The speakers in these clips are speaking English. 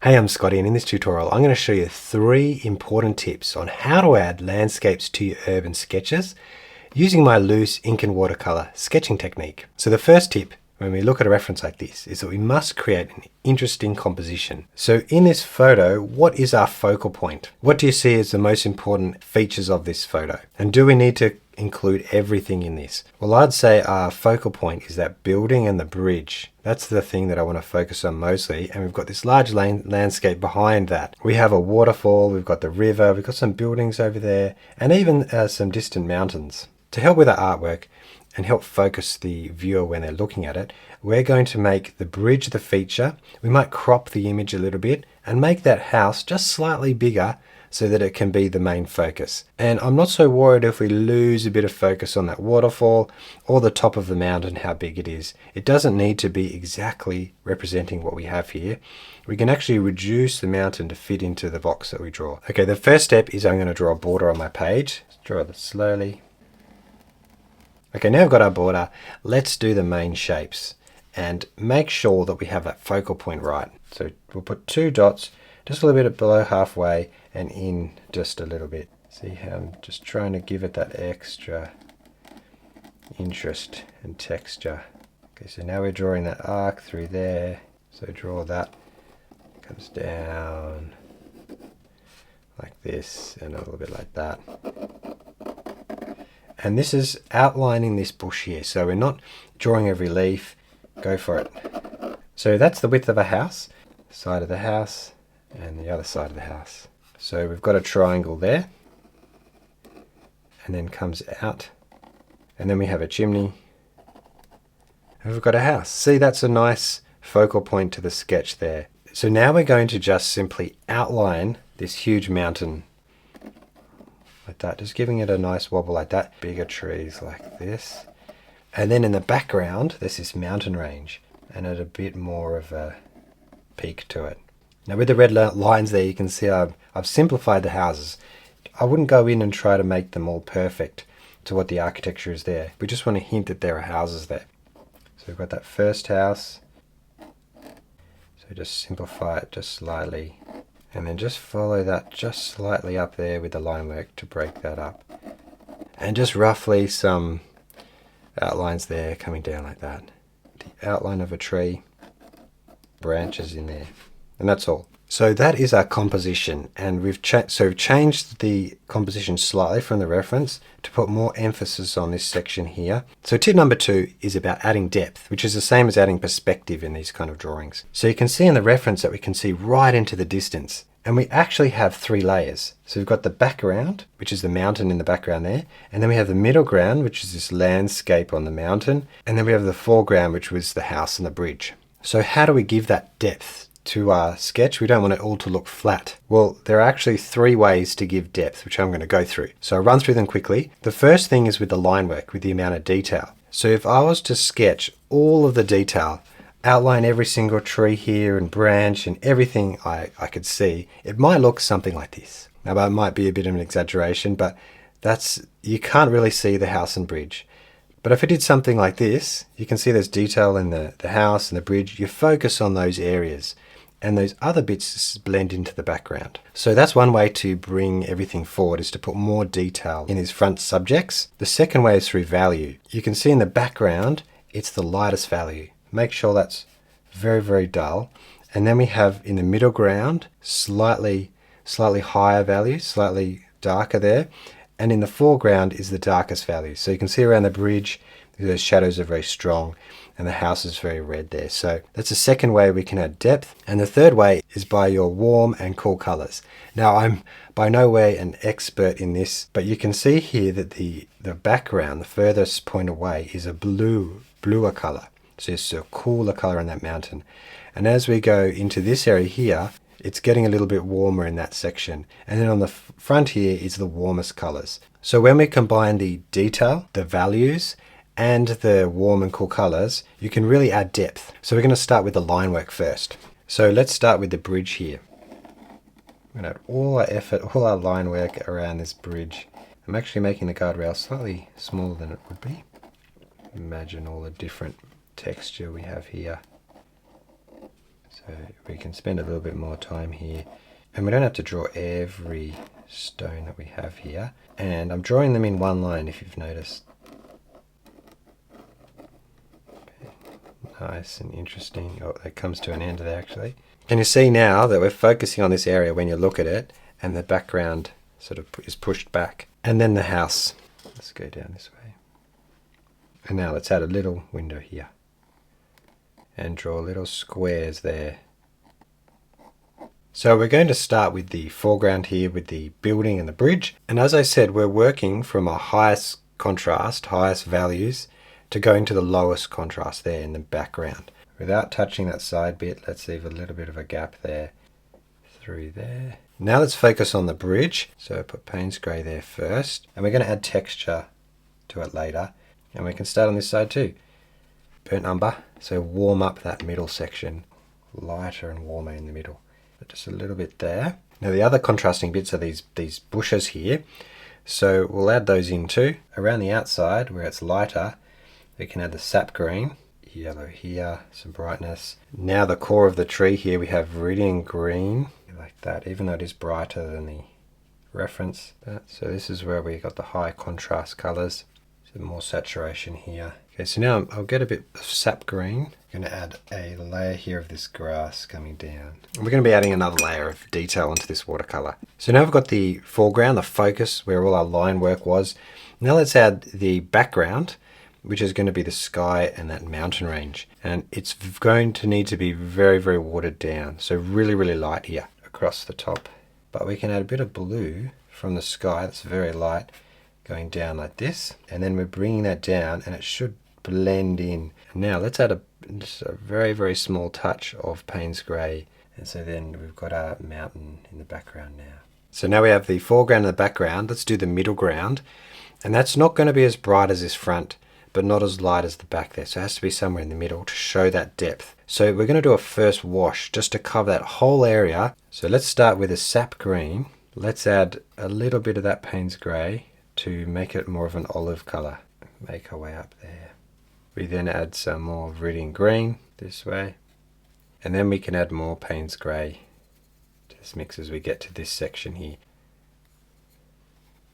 Hey, I'm Scotty, and in this tutorial I'm going to show you 3 important tips on how to add landscapes to your urban sketches using my loose ink and watercolor sketching technique. So the first tip when we look at a reference like this is that we must create an interesting composition. So in this photo, what is our focal point? What do you see as the most important features of this photo? And do we need to include everything in this? Well, I'd say our focal point is that building and the bridge. That's the thing that I want to focus on mostly, and we've got this large landscape behind that. We have a waterfall, we've got the river, we've got some buildings over there, and even some distant mountains. To help with our artwork and help focus the viewer when they're looking at it, we're going to make the bridge the feature. We might crop the image a little bit and make that house just slightly bigger so that it can be the main focus. And I'm not so worried if we lose a bit of focus on that waterfall or the top of the mountain, how big it is. It doesn't need to be exactly representing what we have here. We can actually reduce the mountain to fit into the box that we draw. Okay, the first step is I'm going to draw a border on my page. Draw this slowly. Okay, now we've got our border. Let's do the main shapes and make sure that we have that focal point right. So we'll put 2 dots just a little bit below halfway and in just a little bit. See how I'm just trying to give it that extra interest and texture. Okay, so now we're drawing that arc through there. So draw that, comes down like this and a little bit like that. And this is outlining this bush here. So we're not drawing every leaf, go for it. So that's the width of a house, side of the house and the other side of the house. So we've got a triangle there and then comes out and then we have a chimney and we've got a house. See, that's a nice focal point to the sketch there. So now we're going to just simply outline this huge mountain like that, just giving it a nice wobble like that. Bigger trees like this. And then in the background, there's this mountain range and at a bit more of a peak to it. Now with the red lines there, you can see I've simplified the houses. I wouldn't go in and try to make them all perfect to what the architecture is there. We just want to hint that there are houses there. So we've got that first house. So just simplify it just slightly. And then just follow that just slightly up there with the line work to break that up. And just roughly some outlines there coming down like that. The outline of a tree, branches in there. And that's all. So that is our composition, and we've changed the composition slightly from the reference to put more emphasis on this section here. So tip number 2 is about adding depth, which is the same as adding perspective in these kind of drawings. So you can see in the reference that we can see right into the distance, and we actually have 3 layers. So we've got the background, which is the mountain in the background there, and then we have the middle ground, which is this landscape on the mountain, and then we have the foreground, which was the house and the bridge. So how do we give that depth to our sketch? We don't want it all to look flat. Well, there are actually 3 ways to give depth, which I'm going to go through. So I'll run through them quickly. The first thing is with the line work, with the amount of detail. So if I was to sketch all of the detail, outline every single tree here and branch and everything I could see, it might look something like this. Now that might be a bit of an exaggeration, but you can't really see the house and bridge. But if I did something like this, you can see there's detail in the house and the bridge. You focus on those areas and those other bits blend into the background. So that's one way to bring everything forward, is to put more detail in these front subjects. The second way is through value. You can see in the background, it's the lightest value. Make sure that's very, very dull. And then we have in the middle ground, slightly higher value, slightly darker there. And in the foreground is the darkest value. So you can see around the bridge, the shadows are very strong and the house is very red there. So that's the second way we can add depth. And the third way is by your warm and cool colors. Now I'm by no way an expert in this, but you can see here that the background, the furthest point away, is a bluer color. So it's a cooler color in that mountain. And as we go into this area here, it's getting a little bit warmer in that section. And then on the front here is the warmest colors. So when we combine the detail, the values, and the warm and cool colors, you can really add depth. So we're going to start with the line work first. So let's start with the bridge here. We're going to add all our effort, all our line work around this bridge. I'm actually making the guardrail slightly smaller than it would be. Imagine all the different texture we have here. So we can spend a little bit more time here. And we don't have to draw every stone that we have here. And I'm drawing them in one line, if you've noticed. Okay. Nice and interesting. Oh, it comes to an end there, actually. Can you see now that we're focusing on this area when you look at it, and the background sort of is pushed back? And then the house. Let's go down this way. And now let's add a little window here. And draw little squares there. So we're going to start with the foreground here with the building and the bridge. And as I said, we're working from a highest contrast, highest values, to going to the lowest contrast there in the background. Without touching that side bit, let's leave a little bit of a gap there through there. Now let's focus on the bridge. So put Payne's Grey there first. And we're going to add texture to it later. And we can start on this side too. Burnt umber. So warm up that middle section. Lighter and warmer in the middle. But just a little bit there. Now the other contrasting bits are these bushes here. So we'll add those in too. Around the outside where it's lighter, we can add the sap green. Yellow here, some brightness. Now the core of the tree here, we have Viridian green, like that, even though it is brighter than the reference. So this is where we got the high contrast colors. Some more saturation here. Okay, so now I'll get a bit of sap green. I'm going to add a layer here of this grass coming down. And we're going to be adding another layer of detail onto this watercolor. So now we've got the foreground, the focus, where all our line work was. Now let's add the background, which is going to be the sky and that mountain range. And it's going to need to be very, very watered down. So really, really light here across the top. But we can add a bit of blue from the sky that's very light going down like this. And then we're bringing that down and it should blend in. And now let's add just a very, very small touch of Payne's Grey. And so then we've got our mountain in the background now. So now we have the foreground and the background. Let's do the middle ground. And that's not going to be as bright as this front, but not as light as the back there. So it has to be somewhere in the middle to show that depth. So we're going to do a first wash just to cover that whole area. So let's start with a sap green. Let's add a little bit of that Payne's Grey to make it more of an olive color. Make our way up there. We then add some more Viridian green this way. And then we can add more Payne's Grey to this mix as we get to this section here.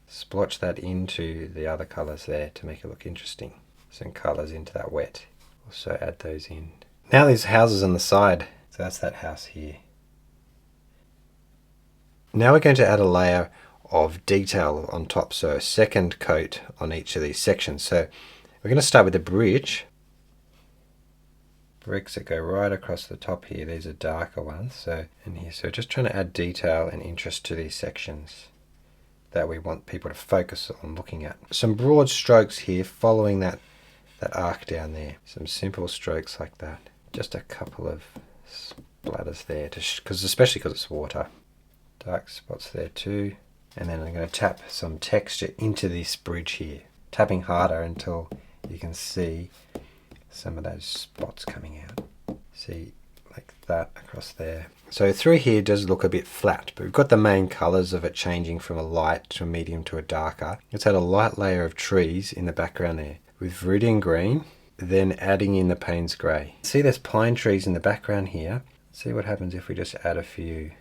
Splotch that into the other colors there to make it look interesting. Some colors into that wet. Also add those in. Now these houses on the side. So that's that house here. Now we're going to add a layer of detail on top. So a second coat on each of these sections. So we're going to start with the bridge. Bricks that go right across the top here. These are darker ones. So just trying to add detail and interest to these sections that we want people to focus on looking at. Some broad strokes here following that arc down there. Some simple strokes like that. Just a couple of splatters there, especially because it's water. Dark spots there too. And then I'm going to tap some texture into this bridge here. Tapping harder until you can see some of those spots coming out. See, like that across there. So through here does look a bit flat, but we've got the main colors of it changing from a light to a medium to a darker. Let's add a light layer of trees in the background there with Viridian green, then adding in the Payne's Grey. See, there's pine trees in the background here. Let's see what happens if we just add a few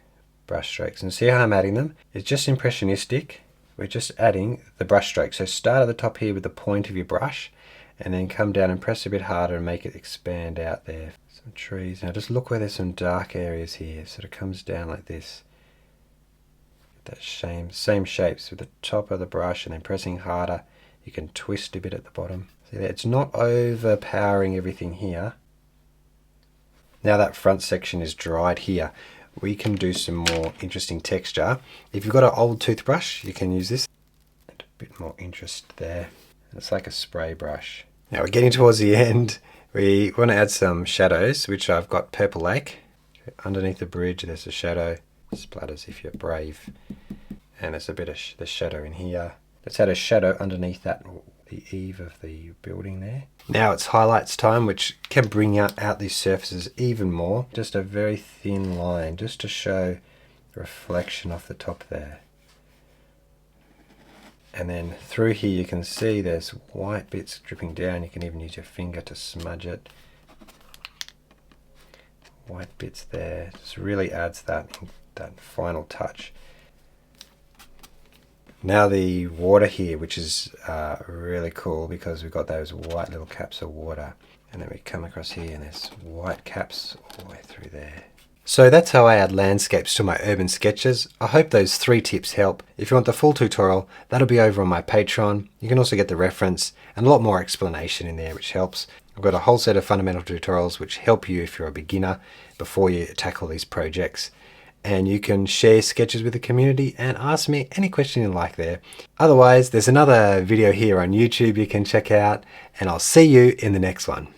brush strokes. And see how I'm adding them? It's just impressionistic. We're just adding the brush strokes. So start at the top here with the point of your brush, and then come down and press a bit harder and make it expand out there. Some trees. Now just look where there's some dark areas here. So it comes down like this. That same shapes with the top of the brush, and then pressing harder. You can twist a bit at the bottom. See there? It's not overpowering everything here. Now that front section is dried here, we can do some more interesting texture. If you've got an old toothbrush, you can use this. A bit more interest there. It's like a spray brush. Now we're getting towards the end. We want to add some shadows, which I've got Purple Lake. Underneath the bridge there's a shadow. Splatters if you're brave. And there's a bit of the shadow in here. Let's add a shadow underneath that, the eave of the building there. Now it's highlights time, which can bring out these surfaces even more. Just a very thin line, just to show reflection off the top there. And then through here you can see there's white bits dripping down. You can even use your finger to smudge it. white bits there. Just really adds that final touch. Now the water here, which is really cool because we've got those white little caps of water. And then we come across here and there's white caps all the way through there. So that's how I add landscapes to my urban sketches. I hope those 3 tips help. If you want the full tutorial, that'll be over on my Patreon. You can also get the reference and a lot more explanation in there, which helps. I've got a whole set of fundamental tutorials which help you if you're a beginner before you tackle these projects. And you can share sketches with the community and ask me any question you like there. Otherwise, there's another video here on YouTube you can check out, and I'll see you in the next one.